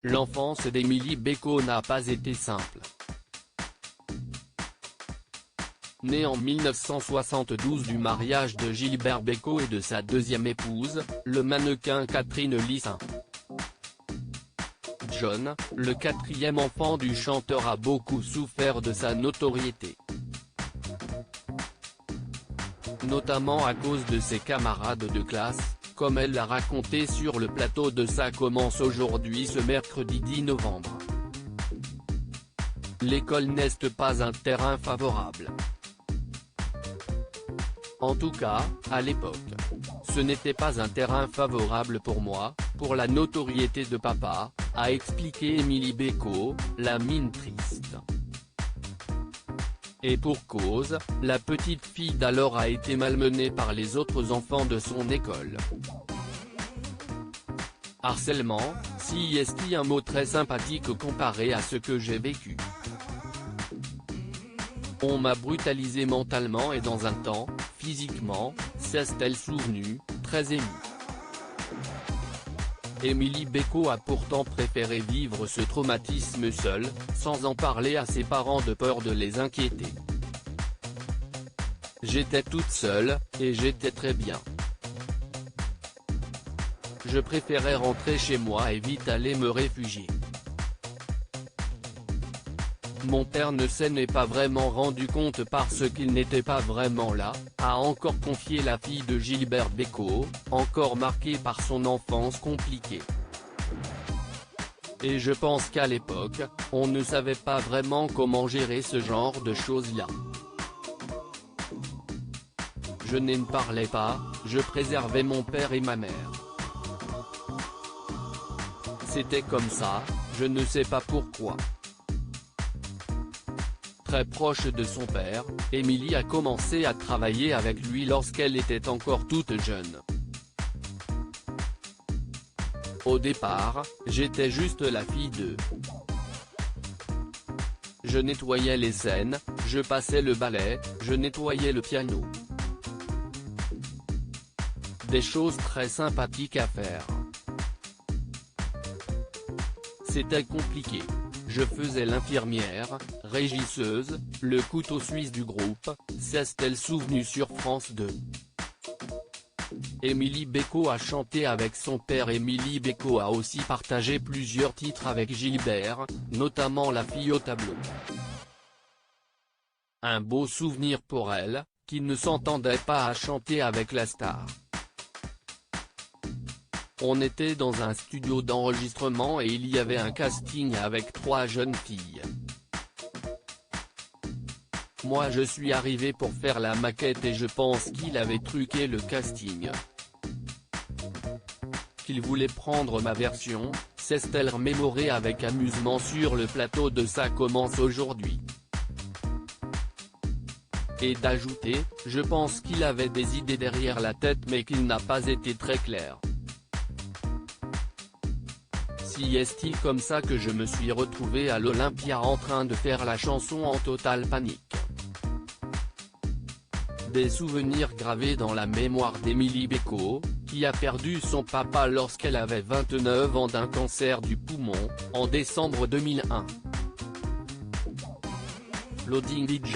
L'enfance d'Émilie Béco n'a pas été simple. Née en 1972 du mariage de Gilbert Bécaud et de sa deuxième épouse, le mannequin Catherine Lissin. John, le quatrième enfant du chanteur, a beaucoup souffert de sa notoriété. Notamment à cause de ses camarades de classe, comme elle l'a raconté sur le plateau de Ça commence aujourd'hui ce mercredi 10 novembre. L'école n'est pas un terrain favorable. En tout cas, à l'époque. Ce n'était pas un terrain favorable pour moi, pour la notoriété de papa, a expliqué Émilie Béco, la mine triste. Et pour cause, la petite fille d'alors a été malmenée par les autres enfants de son école. Harcèlement, si est un mot très sympathique comparé à ce que j'ai vécu. On m'a brutalisé mentalement et dans un temps, physiquement, s'est-elle souvenue, très émue. Émilie Béco a pourtant préféré vivre ce traumatisme seule, sans en parler à ses parents de peur de les inquiéter. J'étais toute seule, et j'étais très bien. Je préférais rentrer chez moi et vite aller me réfugier. Mon père ne s'en est pas vraiment rendu compte parce qu'il n'était pas vraiment là, a encore confié la fille de Gilbert Bécaud, encore marquée par son enfance compliquée. Et je pense qu'à l'époque, on ne savait pas vraiment comment gérer ce genre de choses-là. Je n'en parlais pas, je préservais mon père et ma mère. C'était comme ça, je ne sais pas pourquoi. Très proche de son père, Émilie a commencé à travailler avec lui lorsqu'elle était encore toute jeune. Au départ, j'étais juste la fille d'eux. Je nettoyais les scènes, je passais le balai, je nettoyais le piano. Des choses très sympathiques à faire. C'était compliqué. Je faisais l'infirmière, régisseuse, le couteau suisse du groupe, s'est-elle souvenue sur France 2. Émilie Béco a chanté avec son père. Émilie Béco a aussi partagé plusieurs titres avec Gilbert, notamment La fille au tableau. Un beau souvenir pour elle, qui ne s'entendait pas à chanter avec la star. On était dans un studio d'enregistrement et il y avait un casting avec 3 jeunes filles. Moi je suis arrivé pour faire la maquette et je pense qu'il avait truqué le casting. Qu'il voulait prendre ma version, s'est-elle remémorée avec amusement sur le plateau de Ça commence aujourd'hui. Et d'ajouter, je pense qu'il avait des idées derrière la tête mais qu'il n'a pas été très clair. Si est-il comme ça que je me suis retrouvé à l'Olympia en train de faire la chanson en totale panique. Des souvenirs gravés dans la mémoire d'Émilie Béco, qui a perdu son papa lorsqu'elle avait 29 ans d'un cancer du poumon, en décembre 2001. Loading DJ.